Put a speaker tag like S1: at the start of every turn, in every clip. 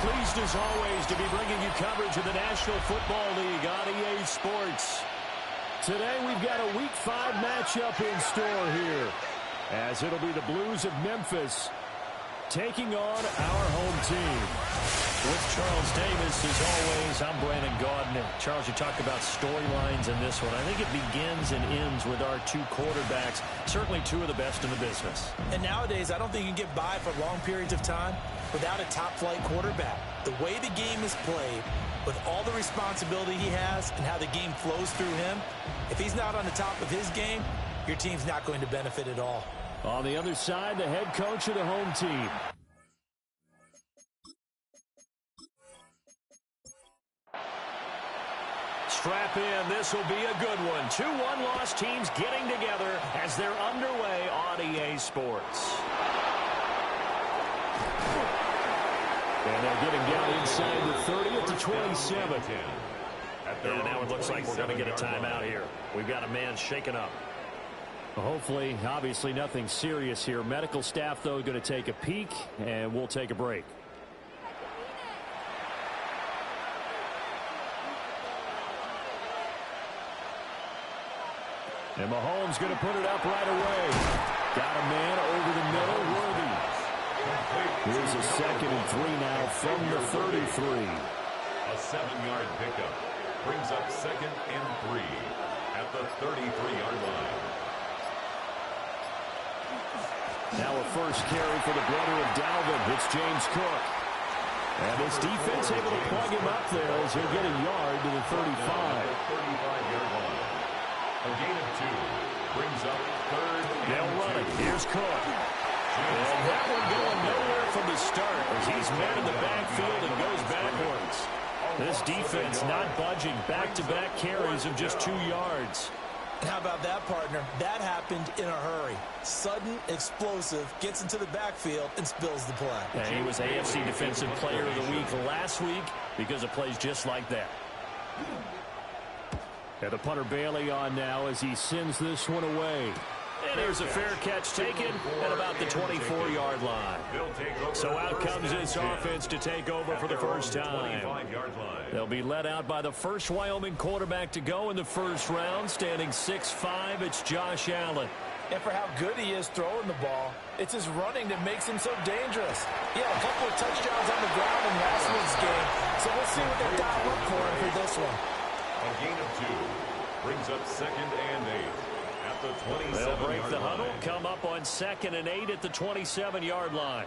S1: Pleased as always to be bringing you coverage of the National Football League on EA Sports. Today we've got a Week 5 matchup in store here, as it'll be the Blues of Memphis taking on our home team. With Charles Davis, as always, I'm Brandon Gaudin. Charles, you talk about storylines in this one. I think it begins and ends with our two quarterbacks, certainly two of the best in the business.
S2: And nowadays, I don't think you can get by for long periods of time without a top-flight quarterback. The way the game is played, with all the responsibility he has and how the game flows through him, if he's not on the top of his game, your team's not going to benefit at all.
S1: On the other side, the head coach of the home team. Strap in. This will be a good one. Two one-loss teams getting together as they're underway on EA Sports. And they're getting down inside the 30 at the 27. And now it looks like we're going to get a timeout here. We've got a man shaken up. Hopefully, obviously nothing serious here. Medical staff, though, going to take a peek, and we'll take a break. And Mahomes going to put it up right away. Got a man over the middle, Worthy. Here's a 2nd and 3 now from the 33.
S3: A 7-yard pickup brings up 2nd and 3 at the 33-yard line.
S1: Now a first carry for the brother of Dalvin. It's James Cook. And this defense able to plug him up there as he'll get a yard to the 35.
S3: 35-yard line. A gain of 2 brings up 3rd and
S1: they'll run it. Here's Cook. And that one going nowhere from the start as he's met in the backfield and goes backwards. This defense not budging. Back-to-back carries of just 2 yards.
S2: How about that, partner? That happened in a hurry. Sudden, explosive, gets into the backfield, and spills the play.
S1: And he was AFC Defensive Player of the Week last week because of plays just like that. And the punter Bailey on now as he sends this one away. And there's a fair catch taken at about the 24-yard line. So out comes this offense to take over for the first time. They'll be led out by the first Wyoming quarterback to go in the first round, standing 6'5". It's Josh Allen.
S2: And for how good he is throwing the ball, it's his running that makes him so dangerous. He had a couple of touchdowns on the ground in last week's game, so we'll see what they dial up for him for this one.
S3: A gain of 2 brings up 2nd and 8 at the 27-yard line.
S1: They'll break the huddle, come up on 2nd and 8 at the 27-yard line.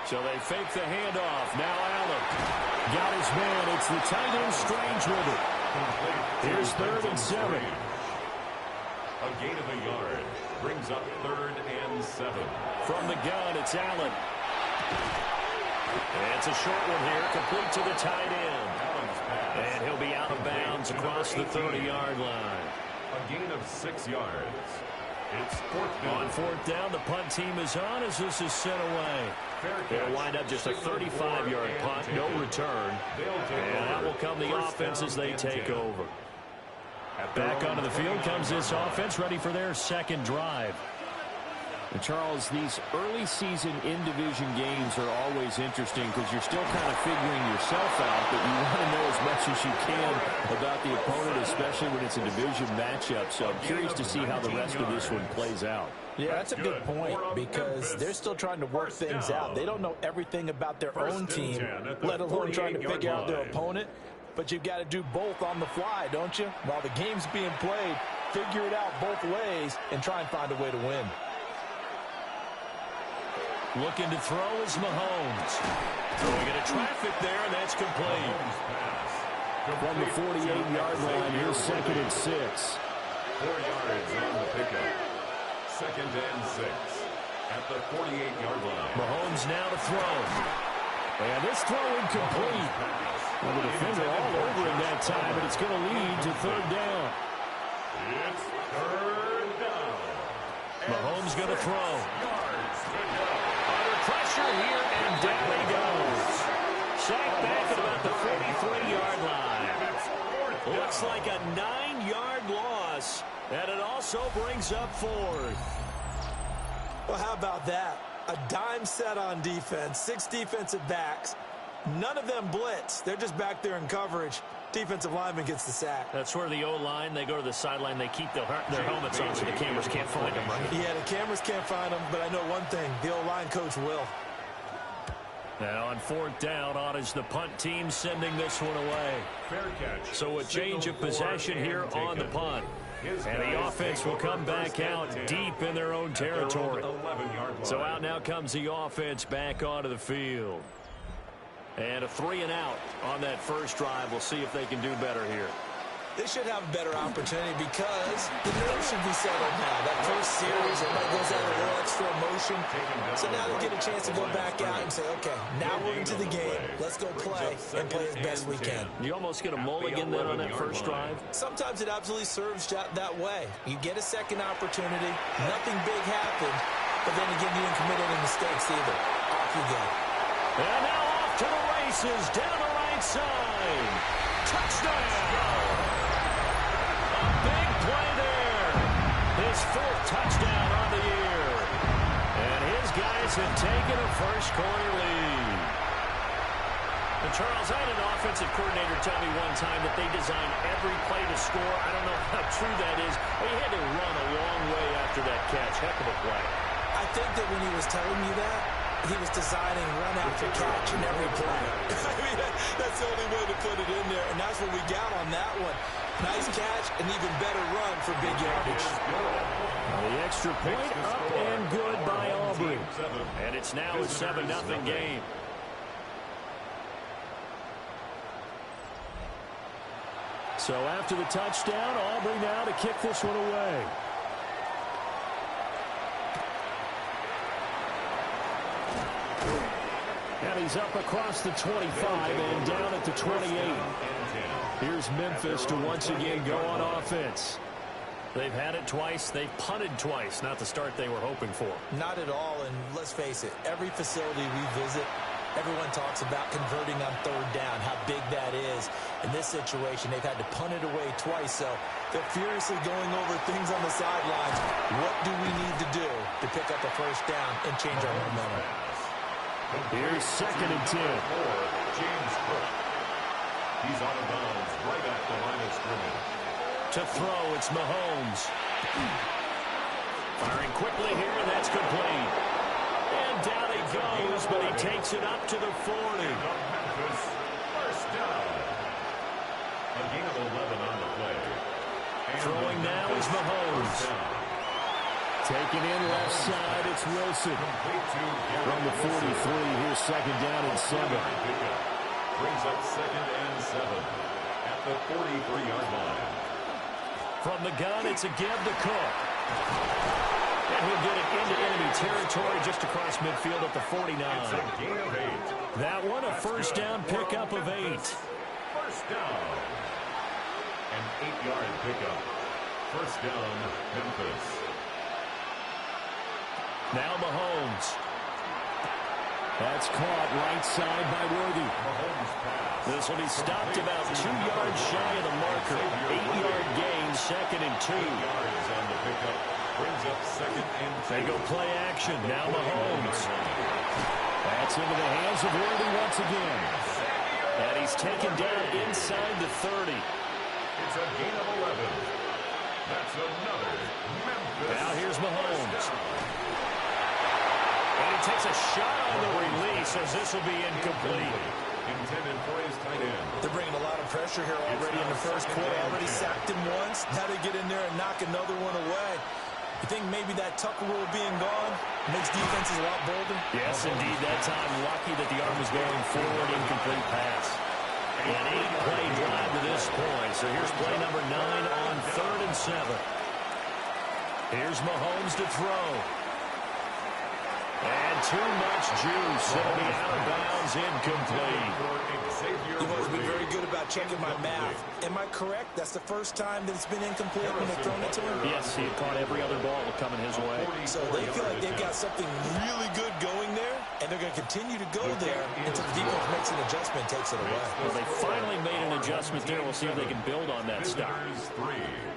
S1: So they fake the handoff. Now Allen got his man. It's the tight end Strange with it. Here's 3rd and 7.
S3: A gain of a yard brings up 3rd and 7.
S1: From the gun, it's Allen. It's a short one here, complete to the tight end. And he'll be out of bounds across the 30-yard line.
S3: A gain of 6 yards. It's 4th down.
S1: On 4th down, the punt team is on as this is sent away. They'll wind up just a 35-yard punt, no return. And that will come the offense as they take over. Back onto the field comes this offense, ready for their second drive. And Charles, these early season in-division games are always interesting because you're still kind of figuring yourself out, but you want to know as much as you can about the opponent, especially when it's a division matchup. So I'm curious to see how the rest of this one plays out.
S2: Yeah, that's a good point because they're still trying to work things out. They don't know everything about their own team, let alone trying to figure out their opponent. But you've got to do both on the fly, don't you? While the game's being played, figure it out both ways and try and find a way to win.
S1: Looking to throw is Mahomes. Throwing into traffic there, and that's complete. From the 48-yard line, here's 2nd and 6.
S3: 4 yards on the pickup. 2nd and 6 at the 48-yard line.
S1: Mahomes now to throw. And this throw incomplete. Well, the defender all over him that time, but it's going to lead to 3rd down.
S3: It's 3rd down.
S1: Mahomes going to throw. Under pressure here, and down he goes. Sacked back at about the 43-yard line. Looks like a 9-yard loss, and it also brings up 4th.
S2: Well, how about that? A dime set on defense, 6 defensive backs. None of them blitz. They're just back there in coverage. Defensive lineman gets the sack.
S1: That's where the O-line, they go to the sideline, they keep their helmets on so the cameras can't find them, right?
S2: Yeah, the cameras can't find them, but I know one thing. The O-line coach will.
S1: Now on 4th down, on is the punt team sending this one away.
S3: Fair catch.
S1: So a change of possession here on the punt. And the offense will come back out deep in their own territory. So out now comes the offense back onto the field. And a 3-and-out on that first drive. We'll see if they can do better here.
S2: They should have a better opportunity because the nerves should be settled now. That first series, everybody goes out a little extra emotion. So now they get a chance to go back out and say, okay, now we're into the game. Let's go play and play as best we can.
S1: You almost get a mulligan then on that first drive?
S2: Sometimes it absolutely serves that way. You get a second opportunity. Nothing big happened. But then again, you didn't commit any mistakes either. Off you go.
S1: And now off to the races down the right side. Touchdown! Big play there. His 4th touchdown on the year. And his guys have taken a first-quarter lead. And Charles, I had an offensive coordinator tell me one time that they design every play to score. I don't know how true that is, but he had to run a long way after that catch. Heck of a play.
S2: I think that when he was telling me that, he was designing run after catch in every play. I mean, that's the only way to put it in there, and that's what we got on that one. Nice catch, an even better run for big yardage.
S1: The extra point up and good by Aubrey. And it's now a 7-0 game. So after the touchdown, Aubrey now to kick this one away. And he's up across the 25 and down at the 28. Here's Memphis to once again go on offense. They've had it twice. They've punted twice. Not the start they were hoping for.
S2: Not at all, and let's face it, every facility we visit, everyone talks about converting on 3rd down, how big that is. In this situation, they've had to punt it away twice, so they're furiously going over things on the sidelines. What do we need to do to pick up a first down and change our momentum?
S1: Here's 2nd and 10.
S3: James Cook. He's out of bounds right at the line of scrimmage.
S1: To throw, it's Mahomes. Firing quickly here, and that's complete. And down he goes, but he takes it up to the 40.
S3: Memphis, first down. A gain of 11 on the play. And
S1: throwing now is Mahomes. Taken in left side, it's Wilson. From the 43, here's 2nd down and 7.
S3: Brings up 2nd and 7 at the 43-yard line.
S1: From the gun, it's a give to Cook. And he'll get it into enemy territory just across midfield at the 49.
S3: It's a gain of 8.
S1: That one, a first down pickup of 8.
S3: First down. An 8-yard pickup. First down, Memphis.
S1: Now Mahomes. That's caught right side by Worthy. This will be stopped about 2 yards shy of the marker. 8-yard gain, 2nd and 2.
S3: 8 yards on the pickup. Brings up 2nd and 2.
S1: They go play action. Now Mahomes. That's into the hands of Worthy once again. And he's taken down inside the 30.
S3: It's a gain of 11. That's another Memphis.
S1: Now here's Mahomes. And he takes a shot on the release as this will be incomplete.
S3: Intended for his tight end.
S2: They're bringing a lot of pressure here already in the first quarter. Already sacked him once. Now they get in there and knock another one away. You think maybe that Tucker rule being gone makes defenses a lot bolder?
S1: Yes, indeed. That time, lucky that the arm was going forward. Incomplete pass. An 8-play drive to this point. So here's play number 9 on 3rd and 7. Here's Mahomes to throw. And too much juice. It'll be out of bounds, incomplete.
S2: You've always been very good about checking my math. Am I correct? That's the first time that it's been incomplete when they've thrown it to him?
S1: Yes, he had caught every other ball coming his way.
S2: So they feel like they've got something really good going there, and they're going to continue to go there until the defense makes an adjustment and takes it away.
S1: Well, they finally made an adjustment there. We'll see if they can build on that stop.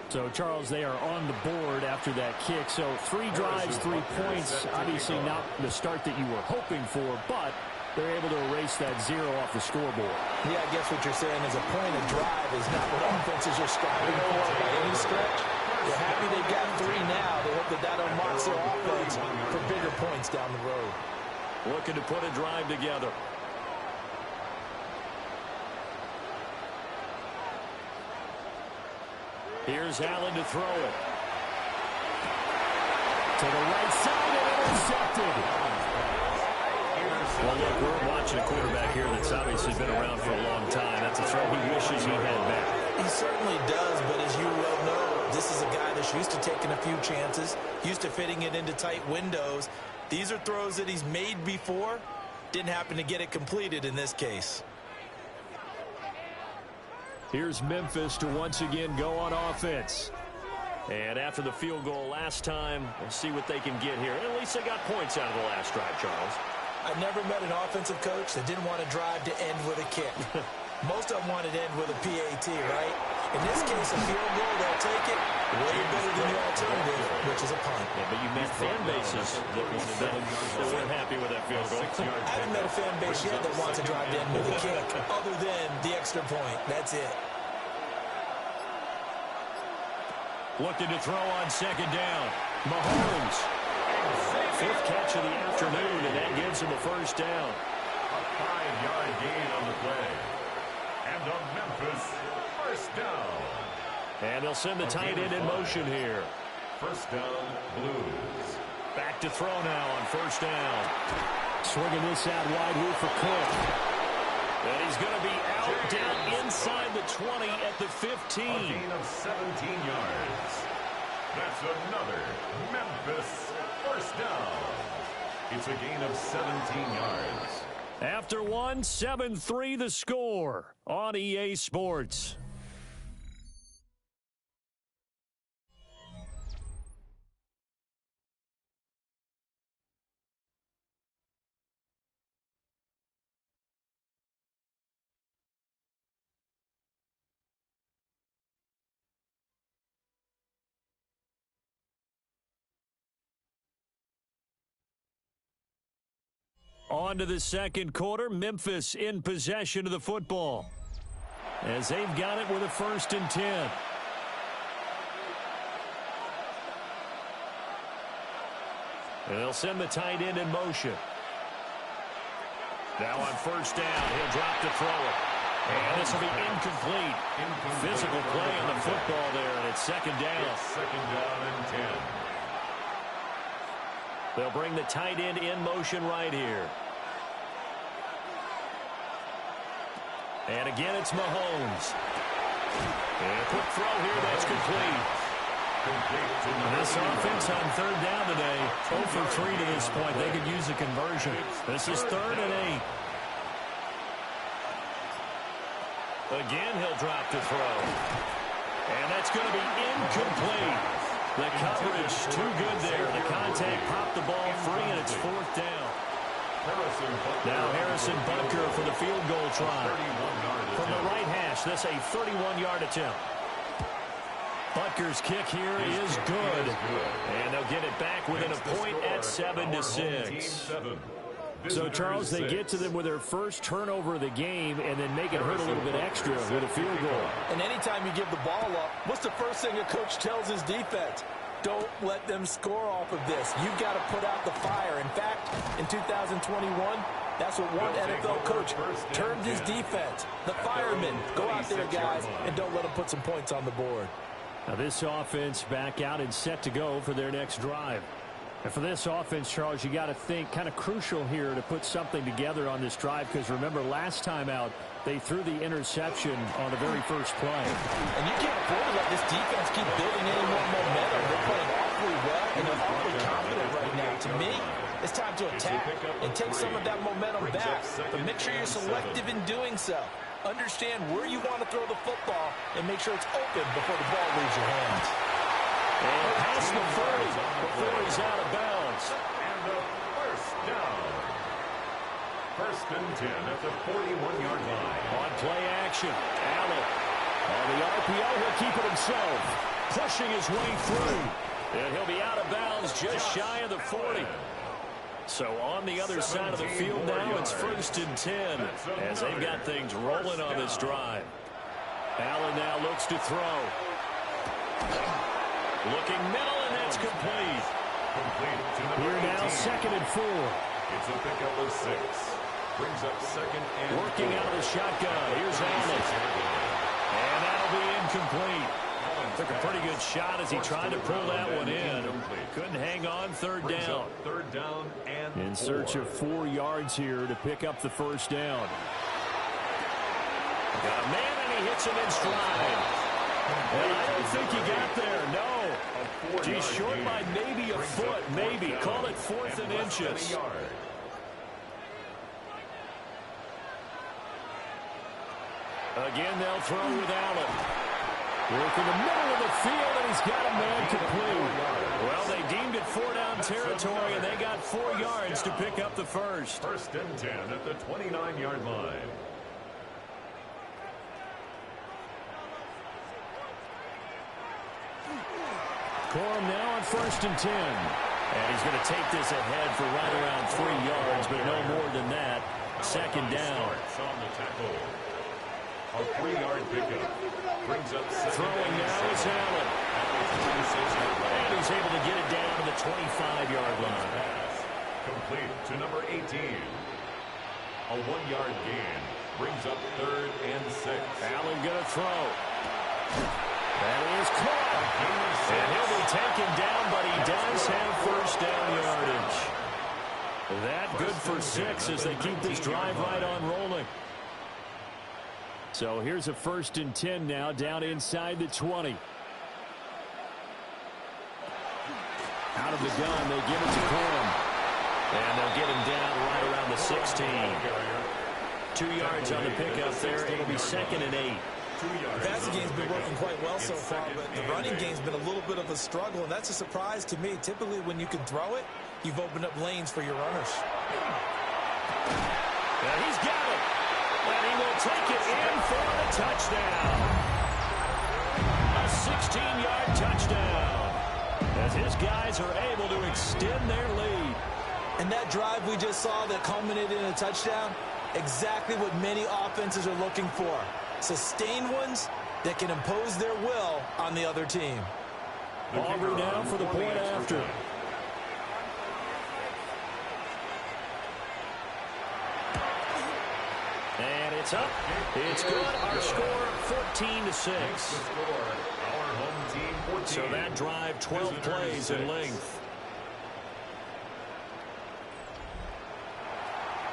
S1: So, Charles, they are on the board after that kick. So 3 drives, 3 points. Obviously not the start that you were hoping for, but they're able to erase that 0 off the scoreboard.
S2: Yeah, I guess what you're saying is a point of drive is not what offenses are striving for by any stretch. They're happy they've got 3 now. They hope that that unlocks their offense for bigger points down the road.
S1: Looking to put a drive together. Here's Allen to throw it. To the right side and intercepted. Well, look, we're watching a quarterback here that's obviously been around for a long time. That's a throw he wishes he had back.
S2: He certainly does, but as you well know, this is a guy that's used to taking a few chances, used to fitting it into tight windows. These are throws that he's made before. Didn't happen to get it completed in this case.
S1: Here's Memphis to once again go on offense. And after the field goal last time, we'll see what they can get here. At least they got points out of the last drive, Charles.
S2: I've never met an offensive coach that didn't want to drive to end with a kick. Most of them wanted to end with a PAT, right? In this case, a field goal, they'll take it. Way better than the alternative, which is a punt.
S1: Yeah, but you met fan bases that weren't happy with that field goal.
S2: I haven't met a fan base yet that wants to drive to end with a kick, other than the extra point. That's it.
S1: Looking to throw on second down. Mahomes. 5th catch of the afternoon, and that gives him a first down.
S3: A 5-yard gain on the play. And a Memphis first down.
S1: And they'll send the tight end in motion here.
S3: First down, Blues.
S1: Back to throw now on first down. Swinging this out wide here for Cook. And he's going to be out down inside the 20 at the 15.
S3: A gain of 17 yards. That's another Memphis first down. It's a gain of 17 yards.
S1: After 1, 7-3 the score on EA Sports. On to the second quarter. Memphis in possession of the football as they've got it with a 1st and 10. And they'll send the tight end in motion. Now on first down, he'll drop to throw it. And this will be incomplete. Physical play on the football there, and it's second down.
S3: It's second down and 10.
S1: They'll bring the tight end in motion right here. And again, it's Mahomes. And a quick throw here, that's complete. This offense on third down today, 0 for 3 to this point. They could use a conversion. This is 3rd and 8. Again, he'll drop to throw. And that's going to be incomplete. The coverage too good there. The contact popped the ball free, and it's 4th down. Now Harrison Butker for the field goal try. From the right hash, this a 31-yard attempt. Butker's kick here is good. And they'll get it back within a point at 7-6. So, Charles, they get to them with their first turnover of the game and then make it hurt a little bit extra with a field goal.
S2: And anytime you give the ball up, what's the first thing a coach tells his defense? Don't let them score off of this. You've got to put out the fire. In fact, in 2021, that's what one NFL coach termed his defense. The firemen. Go out there, guys, and don't let them put some points on the board.
S1: Now this offense back out and set to go for their next drive. And for this offense, Charles, you got to think kind of crucial here to put something together on this drive, because remember last time out they threw the interception on the very first play.
S2: And you can't afford to let this defense keep building any more momentum. They're playing awfully well and they're awfully confident right now. To me, it's time to attack and take some of that momentum back. But make sure you're selective in doing so. Understand where you want to throw the football and make sure it's open before the ball leaves your hands.
S1: And past the 30 before he's out of bounds.
S3: And the first down. 1st and 10 at the 41-yard line.
S1: On play action, Allen On the RPO, he'll keep it himself. Pushing his way through. And he'll be out of bounds just shy of the 40. So on the other side of the field now, it's 1st and 10 as they've got things rolling on this drive. Allen now looks to throw. Looking middle, and that's complete. Here now, 2nd and 4.
S3: It's a pickup of 6. Brings up 2nd and 4.
S1: Working out of the shotgun. Here's Allen. And that'll be incomplete. Took a pretty good shot as he tried to pull that one in. Couldn't hang on. 3rd down.
S3: 3rd down and
S1: in search of 4 yards here to pick up the 1st down. Got a man, and he hits him in stride. And I don't think he got there. No. He's short by maybe a foot. Maybe. Call it 4th and inches. Again, they'll throw with Allen. Work in the middle of the field, and he's got a man complete. Well, they deemed it 4-down territory, and they got 4 yards to pick up the 1st.
S3: 1st and 10 at the 29-yard line.
S1: Corum now on 1st and 10. And he's going to take this ahead for right around 3 yards, but no more than that. 2nd down.
S3: On the tackle. A 3-yard pickup. Brings up
S1: throwing now is Allen. And he's able to get it down to the 25-yard line.
S3: Complete to number 18. A 1-yard gain. Brings up 3rd and 6.
S1: Allen going to throw. That is caught. And he'll be taken down, but he does have 1st down yardage. That good for 6 as they keep this drive right on rolling. So here's a 1st and 10 now down inside the 20. Out of the gun, they give it to Corum. And they'll get him down right around the 16. 2 yards on the pickup there. It'll be 2nd and 8.
S2: The passing game's been working quite well so far, but the running game's been a little bit of a struggle, and that's a surprise to me. Typically, when you can throw it, you've opened up lanes for your runners.
S1: And he's got it. And he will take it in for the touchdown. A 16-yard touchdown. As his guys are able to extend their lead.
S2: And that drive we just saw that culminated in a touchdown, exactly what many offenses are looking for. Sustained ones that can impose their will on the other team.
S1: Aubrey now for the point after. And it's up. It's good. Our score 14-6. So that drive 12 plays in length.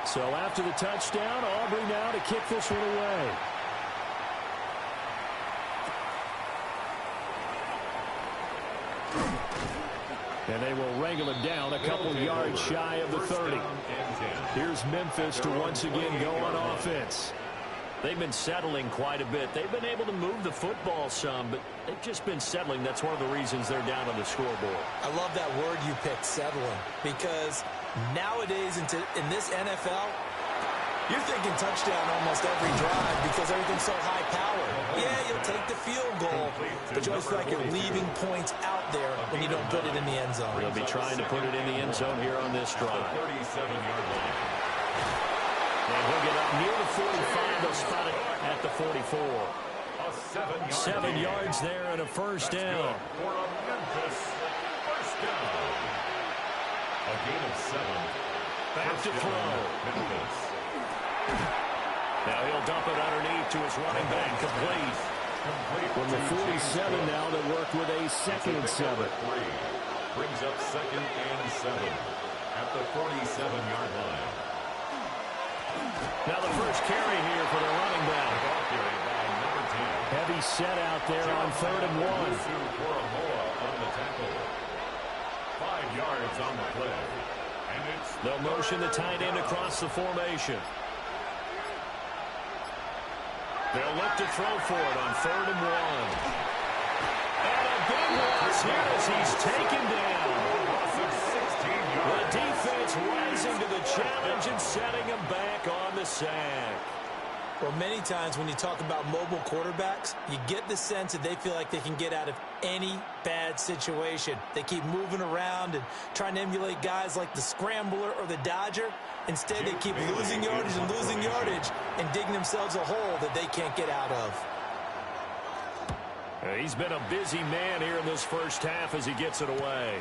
S1: So after the touchdown, Aubrey now to kick this one away. And they will wrangle him down a couple yards shy of the 30. Here's Memphis to once again go on offense. They've been settling quite a bit. They've been able to move the football some, but they've just been settling. That's one of the reasons they're down on the scoreboard.
S2: I love that word you picked, settling, because nowadays in this NFL, you're thinking touchdown almost every drive because everything's so high power. Yeah, you'll take the field goal, but you always feel like you're leaving points out there when you don't put it in the end zone.
S1: They'll be trying to put it in the end zone here on this drive.
S3: 37-yard line.
S1: And he'll get up near the 45. They'll spot it at the 44. 7 yards there and a 1st down.
S3: For a Memphis 1st down. A gain of 7.
S1: Back to throw.
S3: Memphis.
S1: Now he'll dump it underneath to his running back, complete. From the 47 now, they work with a 2nd and 7.
S3: Brings up 2nd and 7 at the 47-yard line.
S1: Now the first carry here for the running back. Heavy set out there on 3rd and 1.
S3: On the tackle. 5 yards on the play. And it's
S1: they'll motion the tight end across the formation. They'll look to throw for it on 3rd and 1. And a big loss here as he's taken down. The defense rising to the challenge and setting him back on the sack.
S2: Well, many times when you talk about mobile quarterbacks, you get the sense that they feel like they can get out of any bad situation. They keep moving around and trying to emulate guys like the Scrambler or the Dodger. Instead, they keep losing yardage and digging themselves a hole that they can't get out of.
S1: He's been a busy man here in this first half as he gets it away.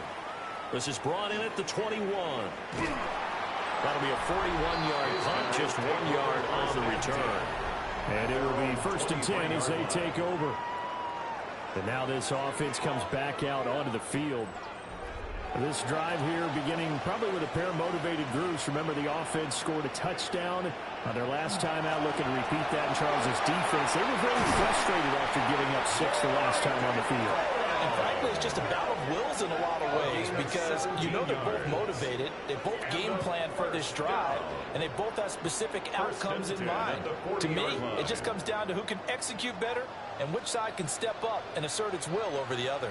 S1: This is brought in at the 21. That'll be a 41-yard punt, just 1 yard on the return. And it will be 1st and 10 as they take over. And now this offense comes back out onto the field. This drive here beginning probably with a pair of motivated groups. Remember, the offense scored a touchdown on their last time out, looking to repeat that in Charles' defense. They were very frustrated after giving up 6 the last time on the field.
S2: And frankly, it's just a battle of wills in a lot of ways because you know they're both motivated. They both game plan for this drive, and they both have specific outcomes in mind. To me, it just comes down to who can execute better and which side can step up and assert its will over the other.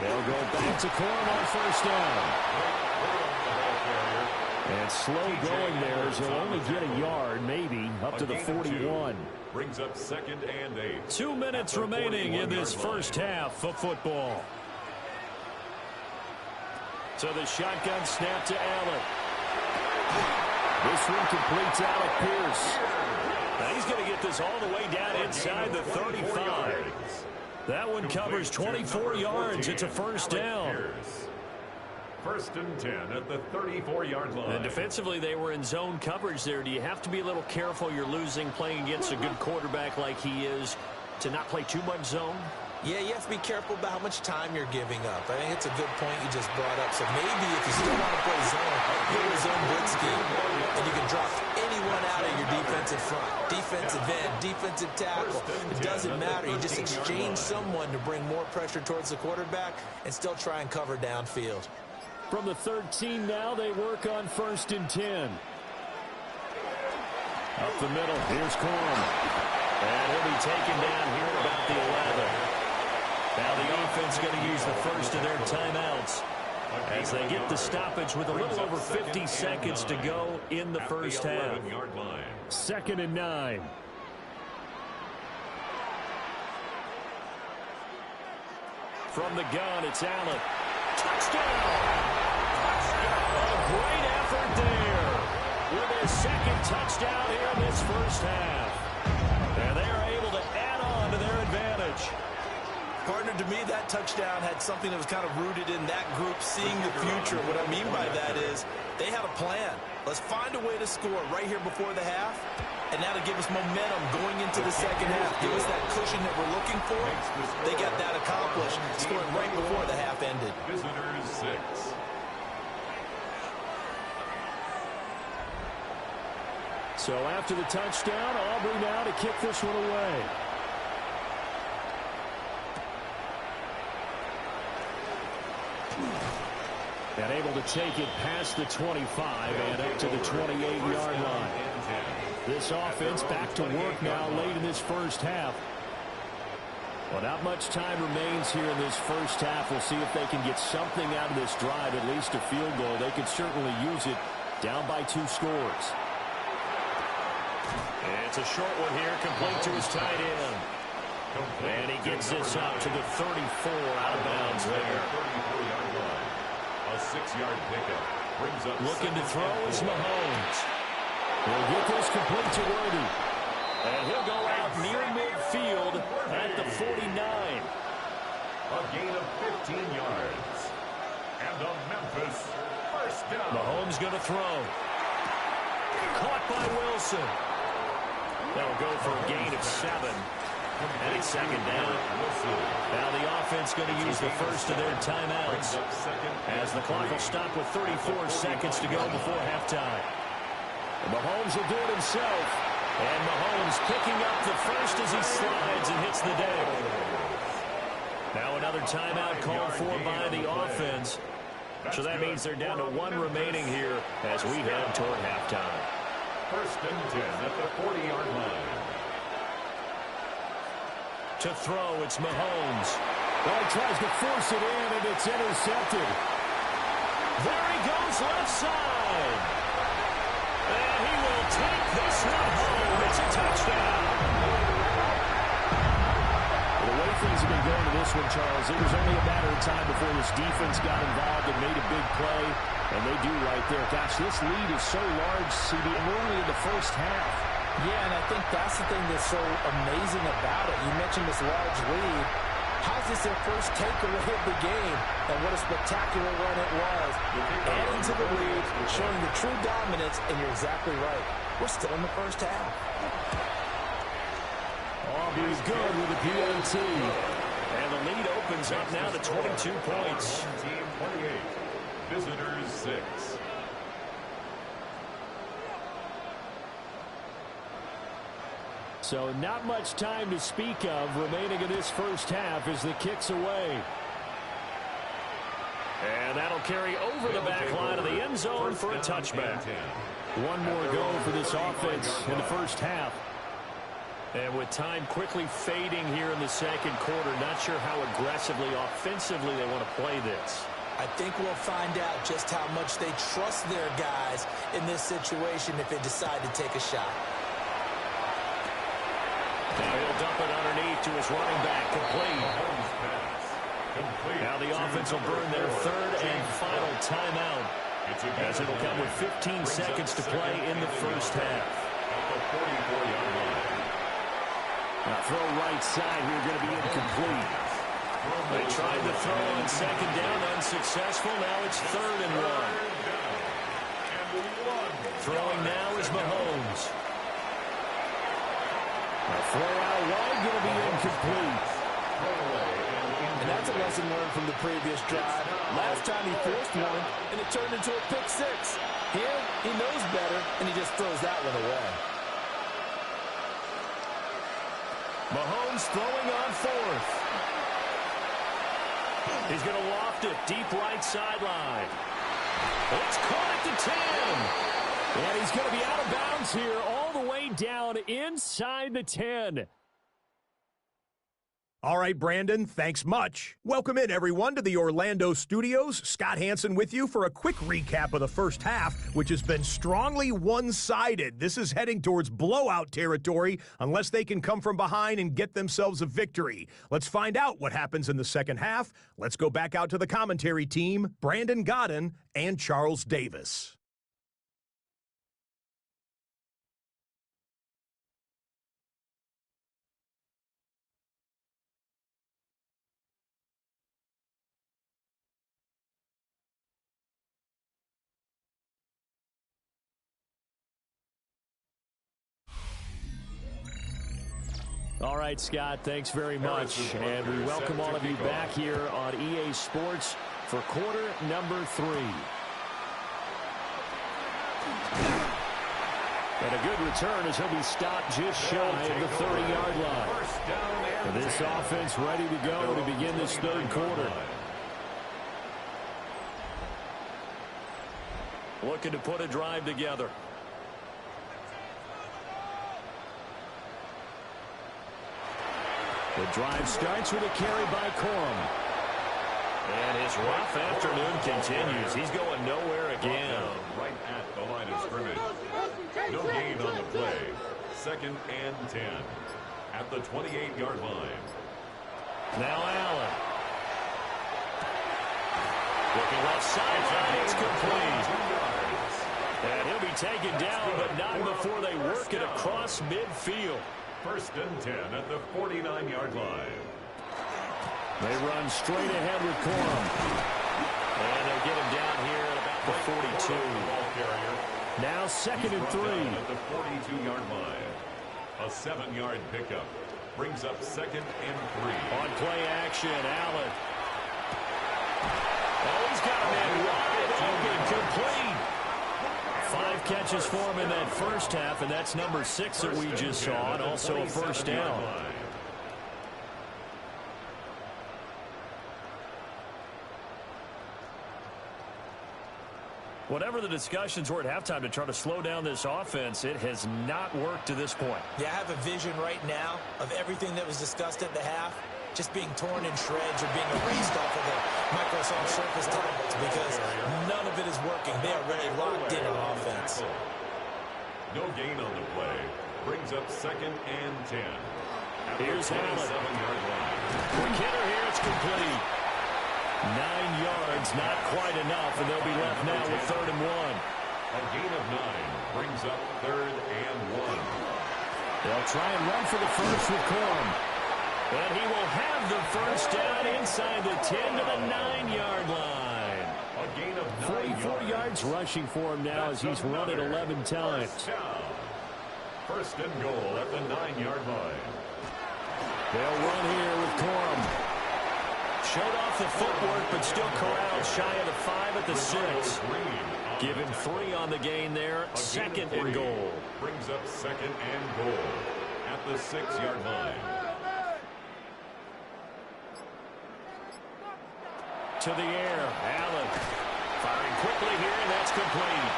S1: They'll go back to Corum on 1st down. And slow going there as he'll only get a yard, maybe, up to the 41.
S3: Brings up 2nd and 8.
S1: 2 minutes remaining in this first half of football. So the shotgun snap to Allen. This one completes Alec Pierce. Now he's going to get this all the way down inside the 35. That one covers 24 yards. It's a 1st down.
S3: 1st and 10 at the 34-yard line.
S1: And defensively, they were in zone coverage there. Do you have to be a little careful? You're losing playing against a good quarterback like he is to not play too much zone?
S2: Yeah, you have to be careful about how much time you're giving up. I think it's a good point you just brought up. So maybe if you still want to play zone, go to zone blitz scheme, and you can drop anyone out of your defensive front. Defensive end, defensive tackle. It doesn't matter. You just exchange someone to bring more pressure towards the quarterback and still try and cover downfield.
S1: From the 13 now, they work on 1st and 10. Up the middle, here's Corum. And he'll be taken down here about the 11. Now the offense going to use the first of their timeouts as they get the stoppage with a little over 50 seconds to go in the first half. 2nd and 9. From the gun, it's Allen. Touchdown! A great effort there with his 2nd touchdown here in this first half. And they are able to add on to their advantage.
S2: Partner, to me, that touchdown had something that was kind of rooted in that group seeing the future. What I mean by that is they had a plan. Let's find a way to score right here before the half, and now to give us momentum going into the second half. Give us that cushion that we're looking for. They got that accomplished, scoring right before the half ended.
S3: Visitors 6.
S1: So after the touchdown, Aubrey now to kick this one away. And able to take it past the 25 and up to the 28-yard line. This offense back to work now late in this first half. Well, not much time remains here in this first half. We'll see if they can get something out of this drive, at least a field goal. They can certainly use it down by 2 scores. And it's a short one here, complete to his tight end. And he gets this up to the 34 out of bounds there.
S3: A 6-yard pickup brings up.
S1: Looking to throw is Mahomes. He'll get this complete to Worthy. And he'll go out near midfield at the 49.
S3: A gain of 15 yards. And a Memphis 1st down.
S1: Mahomes going to throw. Caught by Wilson. That'll go for a gain of 7. And it's 2nd down. Now the offense going to use the first of their timeouts as the clock will stop with 34 seconds to go before halftime. And Mahomes will do it himself. And Mahomes picking up the first as he slides and hits the deck. Now another timeout called for by the offense. So that means they're down to 1 remaining here as we head toward halftime.
S3: 1st and 10 at the 40-yard line.
S1: To throw, it's Mahomes. Well, he tries to force it in, and it's intercepted. There he goes left side. And he will take this one home. It's a touchdown. Well, the way things have been going in this one, Charles, it was only a matter of time before this defense got involved and made a big play. And they do right there. Gosh, this lead is so large, CD, and we're only in the first half.
S2: Yeah, and I think that's the thing that's so amazing about it. You mentioned this large lead. How's this their first takeaway of the game? And what a spectacular run it was. Adding to the lead, showing the true dominance, and you're exactly right. We're still in the first half.
S1: Aubrey's good with the PAT. And the lead opens up now to 22 points.
S3: Team 28. Visitors 6.
S1: So not much time to speak of remaining in this first half as the kick's away. And that'll carry over the back line of the end zone for a touchback. One more go for this offense in the first half. And with time quickly fading here in the second quarter, not sure how aggressively, offensively they want to play this.
S2: I think we'll find out just how much they trust their guys in this situation if they decide to take a shot.
S1: Now he'll dump it underneath to his running back, complete. Now the offense will burn their third and final timeout, as it'll come with 15 seconds to play in the first half. Now throw right side here, going to be incomplete. They tried to throw on second down, unsuccessful. Now it's 3rd and 1. Throwing now is Mahomes. A throw out wide, going to be incomplete.
S2: And that's a lesson learned from the previous drive. Last time he forced one, and it turned into a pick six. Here, he knows better, and he just throws that one away.
S1: Mahomes throwing on 4th. He's going to loft it deep right sideline. It's caught at the 10. And he's going to be out of bounds here all the way down inside the 10.
S4: All right, Brandon, thanks much. Welcome in, everyone, to the Orlando studios. Scott Hansen with you for a quick recap of the first half, which has been strongly one-sided. This is heading towards blowout territory unless they can come from behind and get themselves a victory. Let's find out what happens in the second half. Let's go back out to the commentary team, Brandon Godden and Charles Davis.
S1: All right, Scott, thanks very much. And we welcome all of you back here on EA Sports for quarter number 3. And a good return as he'll be stopped just shy of the 30-yard line. And this offense ready to go to begin this third quarter. Looking to put a drive together. The drive starts with a carry by Corum. And his rough afternoon continues. He's going nowhere again.
S3: Right at the line of scrimmage. No gain on the play. 2nd and 10. At the 28-yard line.
S1: Now Allen. Looking left sideline. It's complete. And he'll be taken down, but not before they work it across midfield.
S3: 1st and 10 at the 49-yard line.
S1: They run straight ahead with Corum. And they'll get him down here at about the 42. Now 2nd and 3.
S3: At the 42-yard line. A 7-yard pickup. Brings up 2nd and 3.
S1: On play action, Allen. Oh, he's got a man wide open, complete. 5 catches for him in that first half, and that's number 6 that we just saw, and also a first down. Whatever the discussions were at halftime to try to slow down this offense, it has not worked to this point.
S2: Yeah, I have a vision right now of everything that was discussed at the half just being torn in shreds or being erased off of the Microsoft Surface tablets because none of it is working. They are really locked in on offense.
S3: No gain on the play. Brings up 2nd and 10.
S1: Here's Allen.
S3: 7-yard line.
S1: Quick hitter here. It's complete. 9 yards, not quite enough, and they'll be left now with 3rd and 1.
S3: A gain of 9 brings up 3rd and 1.
S1: They'll try and run for the first with Corum. And he will have the first down inside the 10 to the 9-yard line.
S3: A gain of
S1: 44 yards rushing for him now as he's run it 11 times.
S3: First and goal at the 9-yard line.
S1: They'll run here with Corum. Showed off the footwork, but still corralled shy of the 5 at the 6. Give him 3 on the gain there. 2nd and goal.
S3: Brings up 2nd and goal at the 6-yard line.
S1: To the air. Allen firing quickly here, and that's complete.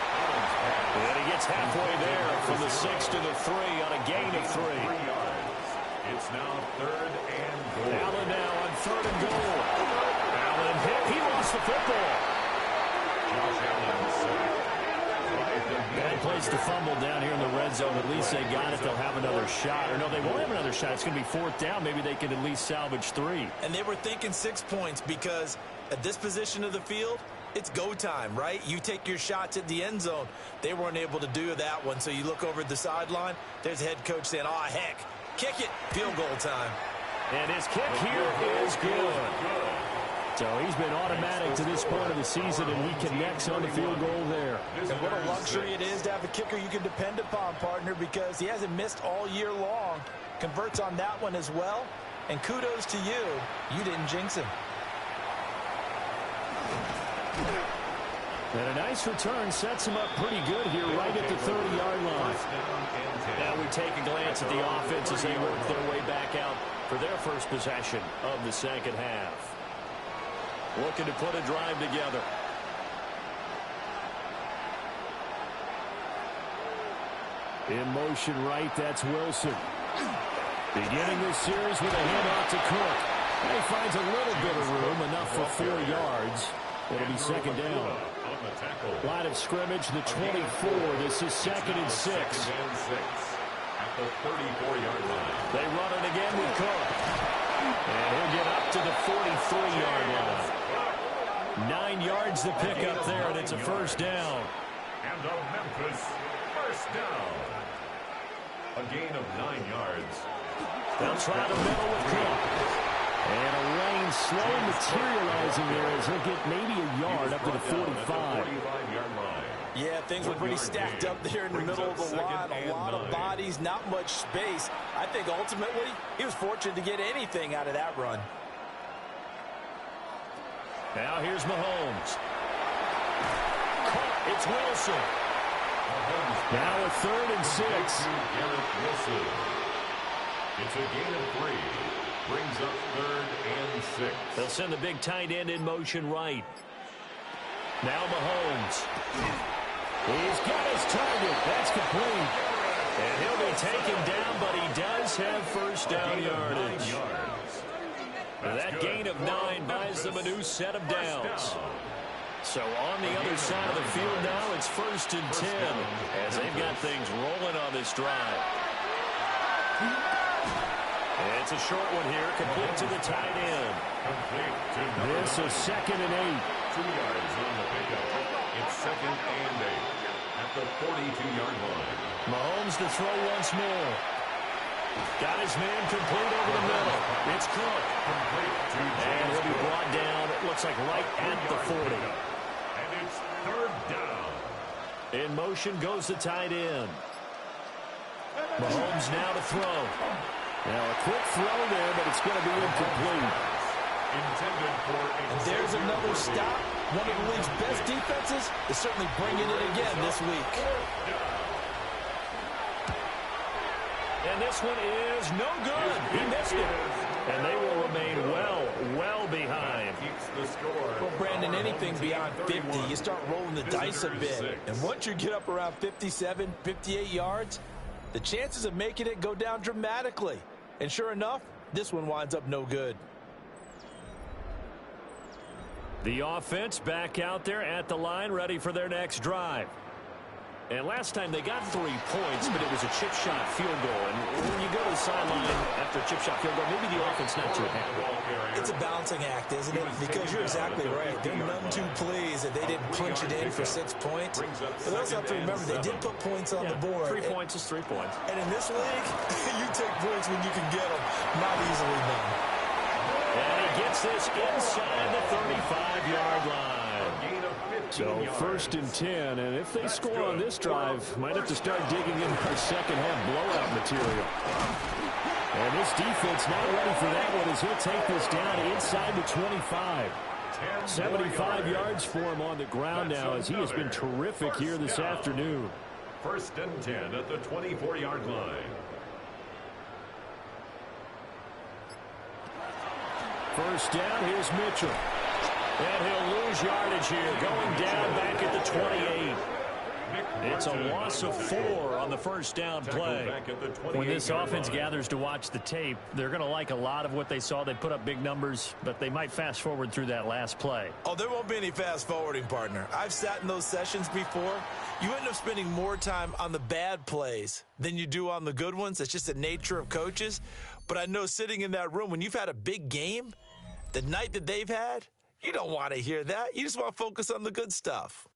S1: And he gets halfway there from the 6 to the 3 on a gain of 3.
S3: 3 yards. It's now 3rd and goal.
S1: Allen now on 3rd and goal. Allen hit. He lost the football.
S3: Josh Allen sacked.
S1: Bad place to fumble down here in the red zone. At least they got it. They'll have another shot. Or no, they won't have another shot. It's going to be 4th down. Maybe they can at least salvage 3.
S2: And they were thinking 6 points because at this position of the field, it's go time, right? You take your shots at the end zone. They weren't able to do that one. So you look over at the sideline. There's the head coach saying, oh, heck, kick it. Field goal time.
S1: And his kick here is good. So he's been automatic to this point of the season, and he connects on the field goal there.
S2: And what a luxury it is to have a kicker you can depend upon, partner, because he hasn't missed all year long. Converts on that one as well. And kudos to you. You didn't jinx him.
S1: And a nice return sets him up pretty good here right at the 30-yard line. Now we take a glance at the offense as they work their way back out for their first possession of the second half. Looking to put a drive together. In motion right, that's Wilson. Beginning this series with a handoff to Cook. And he finds a little bit of room, enough for 4 yards. It'll be 2nd down. Line of scrimmage, the 24. This is 2nd and 6.
S3: At the 34-yard line.
S1: They run it again with Cook. And he'll get up to the 43-yard line. 9 yards to pick up there, and it's a first down.
S3: And a Memphis first down. A gain of 9 yards.
S1: They'll try the middle with Cook. And a lane slow materializing there as he'll get maybe a yard up to the 45.
S3: 45-yard line.
S2: Yeah, things were pretty stacked up there in the middle of the line. A lot of bodies, not much space. I think ultimately he was fortunate to get anything out of that run.
S1: Now here's Mahomes. It's Wilson. Now a 3rd and 6.
S3: Wilson. It's a gain of 3. Brings up 3rd and 6.
S1: They'll send the big tight end in motion right. Now Mahomes. He's got his target. That's complete. And he'll be taken down, but he does have first down yardage. That gain of 9 buys them a new set of downs. So on the other side of the field now, it's 1st and 10 as they've got things rolling on this drive. It's a short one here, complete to the tight end. This is 2nd and 8.
S3: 2 yards on the pickup. It's 2nd and 8 at the 42-yard line.
S1: Mahomes to throw once more. Got his man complete over the middle. It's Cook. And he'll be brought down, it looks like right at the 40.
S3: And it's 3rd down.
S1: In motion goes the tight end. Mahomes now to throw. Now a quick throw there, but it's going to be incomplete.
S2: And there's another stop. One of the league's best defenses is certainly bringing it again this week.
S1: And this one is no good. He missed it. And they will remain well behind.
S2: Well, Brandon, anything beyond 50, you start rolling the dice a bit. And once you get up around 57, 58 yards, the chances of making it go down dramatically. And sure enough, this one winds up no good.
S1: The offense back out there at the line, ready for their next drive. And last time they got 3 points, but it was a chip shot field goal. And when you go to the sideline after a chip shot field goal, maybe the offense not too happy.
S2: It's a balancing act, isn't it? Because you're exactly right. They're none too pleased that they didn't punch it in for 6 points. But they also have to remember they did put points on the board.
S1: 3 points is 3 points.
S2: And in this league, you take points when you can get them. Not easily done.
S1: And he gets this inside the 35-yard line.
S5: So 1st and 10, and if they score on this drive, might have to start digging in our second-half blowout material. And this defense not ready for that one as he'll take this down inside the 25. 75 yards for him on the ground now as he has been terrific here this afternoon.
S3: 1st and 10 at the 24-yard line.
S1: 1st down, here's Mitchell. And he'll lose yardage here, going down back at the 28. It's a loss of 4 on the 1st down play. When this offense gathers to watch the tape, they're going to like a lot of what they saw. They put up big numbers, but they might fast forward through that last play.
S2: Oh, there won't be any fast forwarding, partner. I've sat in those sessions before. You end up spending more time on the bad plays than you do on the good ones. It's just the nature of coaches. But I know sitting in that room, when you've had a big game, the night that they've had, you don't want to hear that. You just want to focus on the good stuff.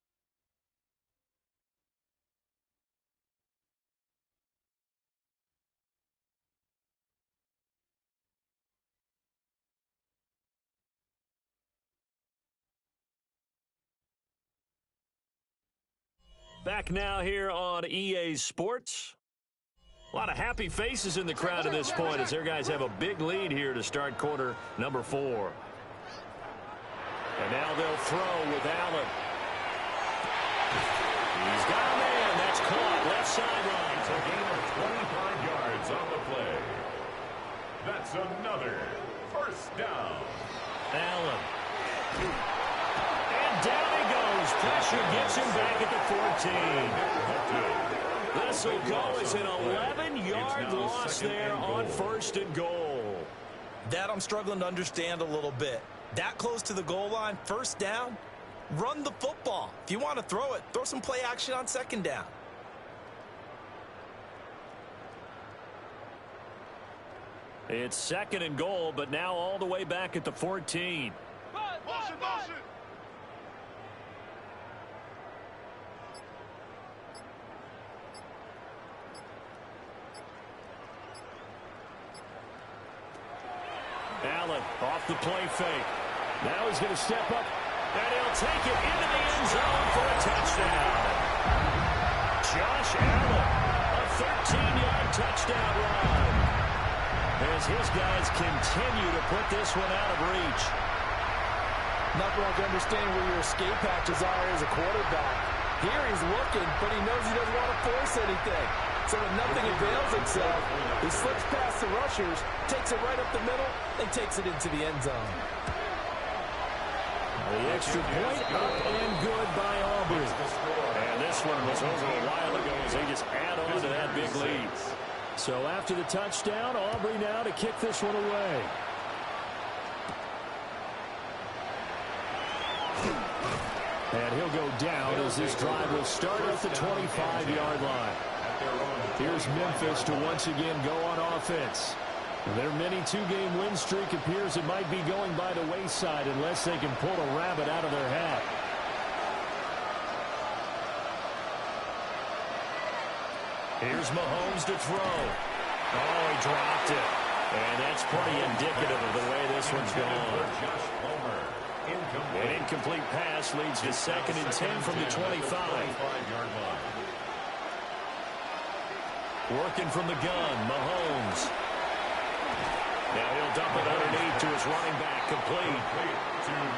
S1: Back now here on EA Sports. A lot of happy faces in the crowd at this point as their guys have a big lead here to start quarter number 4. And now they'll throw with Allen. He's got a man. That's caught. Left sideline.
S3: It's a gain of 25 yards on the play. That's another 1st down.
S1: Allen. And down he goes. Pressure gets him back at the 14. This will go as an 11-yard loss there on 1st and goal.
S2: That I'm struggling to understand a little bit. That close to the goal line, 1st down, run the football. If you want to throw it, throw some play action on 2nd down.
S1: It's 2nd and goal, but now all the way back at the 14.
S6: Motion.
S1: Allen off the play fake. Now he's going to step up, and he'll take it into the end zone for a touchdown. Josh Allen, a 13-yard touchdown run. As his guys continue to put this one out of reach.
S2: Nothing like understanding where your escape patches are as a quarterback. Here he's looking, but he knows he doesn't want to force anything. So when nothing avails itself, he slips past the rushers, takes it right up the middle, and takes it into the end zone.
S1: The extra point up and good by Aubrey. And this one was over a while ago as they just add on to that big lead. So after the touchdown, Aubrey now to kick this one away. And he'll go down as this drive will start at the 25-yard line. Here's Memphis to once again go on offense. Their mini 2-game win streak appears it might be going by the wayside unless they can pull a rabbit out of their hat. Here's Mahomes to throw. Oh, he dropped it. And that's pretty indicative of the way this one's gone. An incomplete pass leads to 2nd and 10 from the 25. Working from the gun, Mahomes. Now he'll dump it underneath to his running back, complete.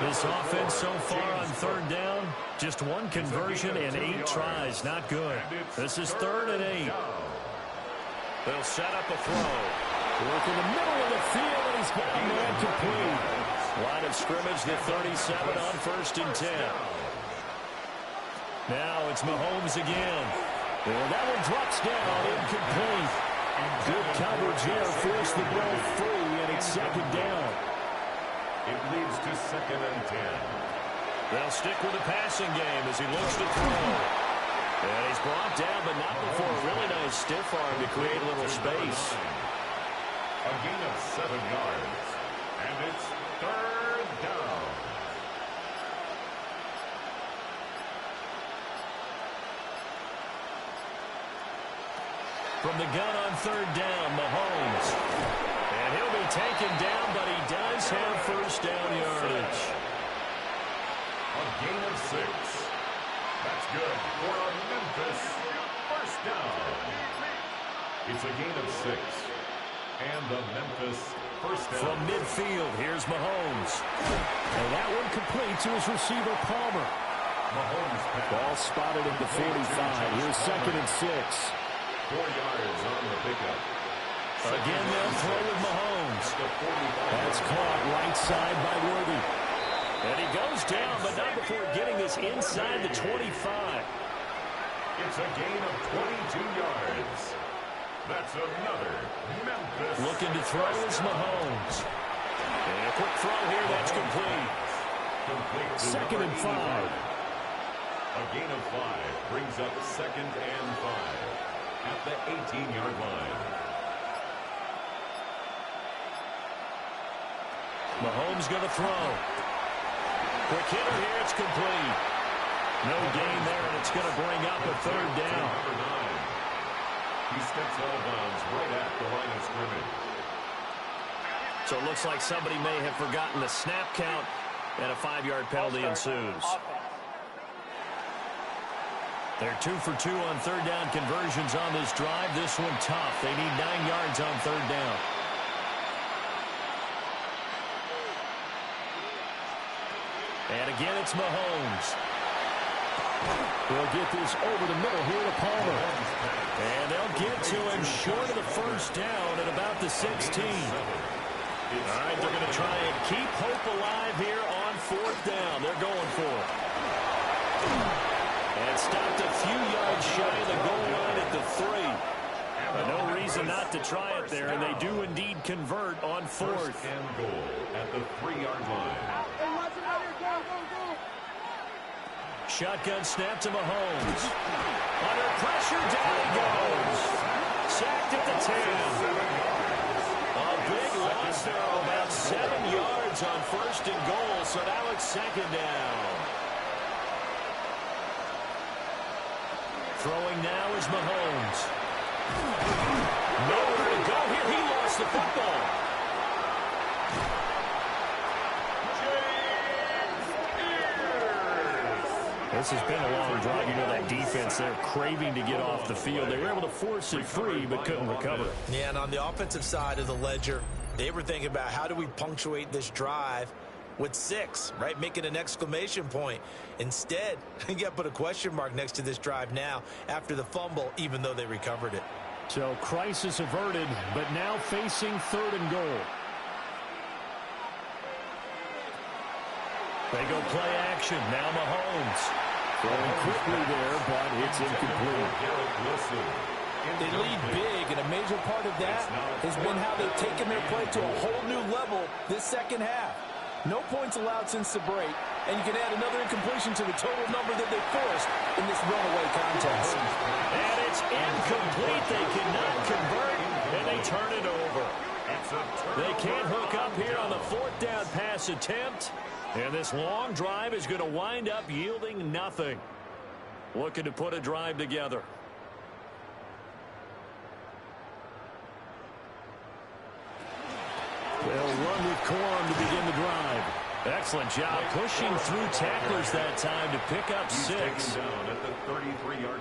S1: This offense so far on 3rd down, just 1 conversion and 8 tries, not good. This is 3rd and 8. They'll set up a throw. Work in the middle of the field, and he's got a man complete. Line of scrimmage, the 37 on 1st and 10. Now it's Mahomes again. And that one drops down, incomplete. Good coverage there, forced the ball free, and it's 2nd down.
S3: It leads to 2nd and 10.
S1: They'll stick with the passing game as he looks to throw. And he's brought down, but not before a really nice stiff arm to create a little space.
S3: A gain of 7 yards. And it's 3rd down.
S1: From the gun on 3rd down, Mahomes. And he'll be taken down, but he does have first down yardage.
S3: A gain of 6. That's good for a Memphis first down. It's a gain of 6. And the Memphis first down.
S1: From midfield, here's Mahomes.
S5: And that one complete to his receiver, Palmer.
S3: Mahomes pass.
S5: Ball spotted at the 45. Here's 2nd and 6.
S3: 4 yards on the pickup.
S1: Again, they'll throw with Mahomes.
S5: That's caught right side by Worthy.
S1: And he goes down, but not before getting this inside the 25.
S3: It's a gain of 22 yards. That's another Memphis.
S1: Looking to throw is Mahomes. And a quick throw here, that's complete.
S3: Complete to
S5: 2nd and 5.
S3: A gain of 5 brings up 2nd and 5 at the 18-yard line.
S1: Mahomes going to throw. Quick hitter here, it's complete. No gain there, and it's going to bring up a 3rd down.
S3: Number 9. He steps out of bounds right at the line of scrimmage.
S1: So it looks like somebody may have forgotten the snap count, and a 5-yard penalty ensues. They're 2 for 2 on 3rd down conversions on this drive. This one tough. They need 9 yards on 3rd down. And again, it's Mahomes.
S5: They'll get this over the middle here to Palmer.
S1: And they'll get to him short of the first down at about the 16. All right, they're going to try and keep hope alive here on 4th down. They're going for it. And stopped a few yards shy of the goal line at the 3. No reason not to try it there, and they do indeed convert on 4th.
S3: First and goal at the 3-yard line.
S1: Shotgun snap to Mahomes. Under pressure, down he goes. Sacked at the 10. A big loss there of about 7 yards on 1st and goal, so now it's 2nd down. Throwing now is Mahomes. Nowhere to go here. He lost the football. This has been a long drive. You know that defense, they're craving to get off the field. They were able to force it free, but couldn't recover.
S2: Yeah, and on the offensive side of the ledger, they were thinking about how do we punctuate this drive with 6, right? Making an exclamation point. Instead, you got to put a question mark next to this drive now after the fumble, even though they recovered it.
S5: So crisis averted, but now facing 3rd and goal.
S1: They go play action. Now Mahomes.
S5: Throwing quickly there, but it's incomplete.
S2: They lead big, and a major part of that has been how they've taken their play to a whole new level this 2nd half. No points allowed since the break, and you can add another incompletion to the total number that they forced in this runaway contest.
S1: And it's incomplete. They cannot convert, and they turn it over. They can't hook up here on the 4th down pass attempt. And this long drive is going to wind up yielding nothing. Looking to put a drive together.
S5: They'll run with Corum to begin the drive.
S1: Excellent job pushing through tacklers that time to pick up 6.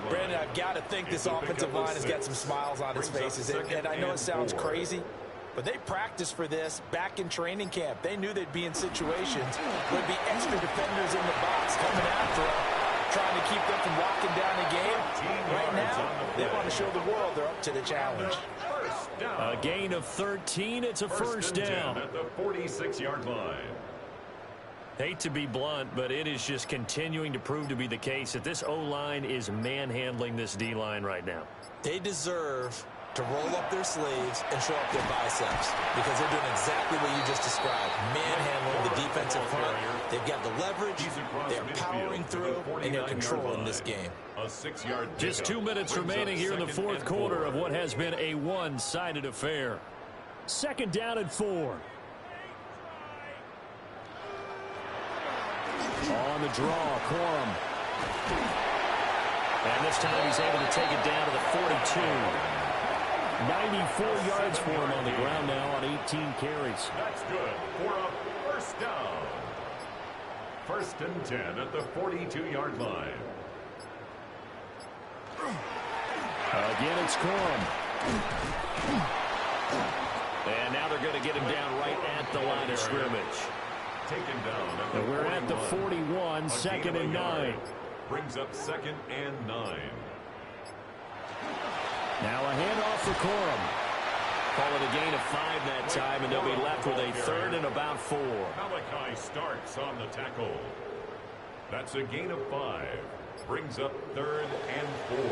S2: Brandon, I've got to think this offensive line has got some smiles on its faces. And I know it sounds crazy, but they practiced for this back in training camp. They knew they'd be in situations where there'd be extra defenders in the box coming after them, trying to keep them from locking down the game. Right now, they want to show the world they're up to the challenge.
S1: A gain of 13. It's a first down.
S3: At the 46-yard line.
S1: Hate to be blunt, but it is just continuing to prove to be the case that this O-line is manhandling this D-line right now.
S2: They deserve to roll up their sleeves and show up their biceps because they're doing exactly what you just described, manhandling the defensive front They've got the leverage, they're powering through, and they're controlling this game.
S3: A 6-yard
S5: Just 2 minutes remaining here in the fourth quarter of what has been a one-sided affair. Second down and 4. On the draw, Corum.
S1: And this time he's able to take it down to the 42.
S5: 94 yards for him on the ground now on 18 carries.
S3: That's good for a first down. First and 10 at the 42-yard line.
S5: Again, it's Corum.
S1: And now they're going to get him down right at the line of scrimmage.
S3: Taken down at the
S5: And we're at the 41, second and 9.
S3: Brings up second and 9.
S5: Now a handoff for Corum.
S1: Call it a gain of 5 that time, and they'll be left with a third and about 4.
S3: Malachi starts on the tackle. That's a gain of 5. Brings up third and 4.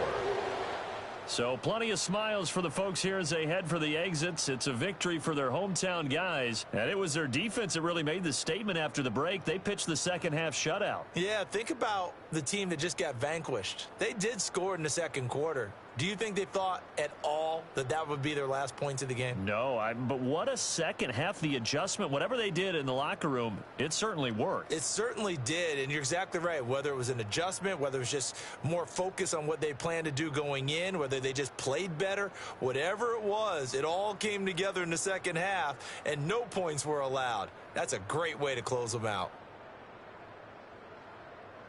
S5: So plenty of smiles for the folks here as they head for the exits. It's a victory for their hometown guys. And it was their defense that really made the statement after the break. They pitched the second half shutout.
S2: Yeah, think about the team that just got vanquished. They did score in the second quarter. Do you think they thought at all that that would be their last points of the game?
S5: No, but what a second half. The adjustment, whatever they did in the locker room, it certainly worked.
S2: It certainly did, and you're exactly right. Whether it was an adjustment, whether it was just more focus on what they planned to do going in, whether they just played better, whatever it was, it all came together in the second half, and no points were allowed. That's a great way to close them out.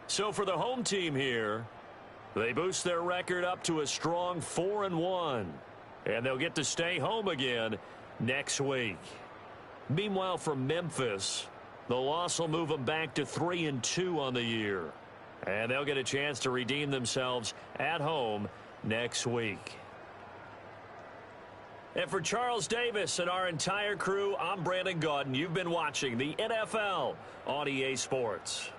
S5: So for the home team here, they boost their record up to a strong 4-1. And they'll get to stay home again next week. Meanwhile, for Memphis, the loss will move them back to 3-2 on the year. And they'll get a chance to redeem themselves at home next week. And for Charles Davis and our entire crew, I'm Brandon Gaudin. You've been watching the NFL on EA Sports.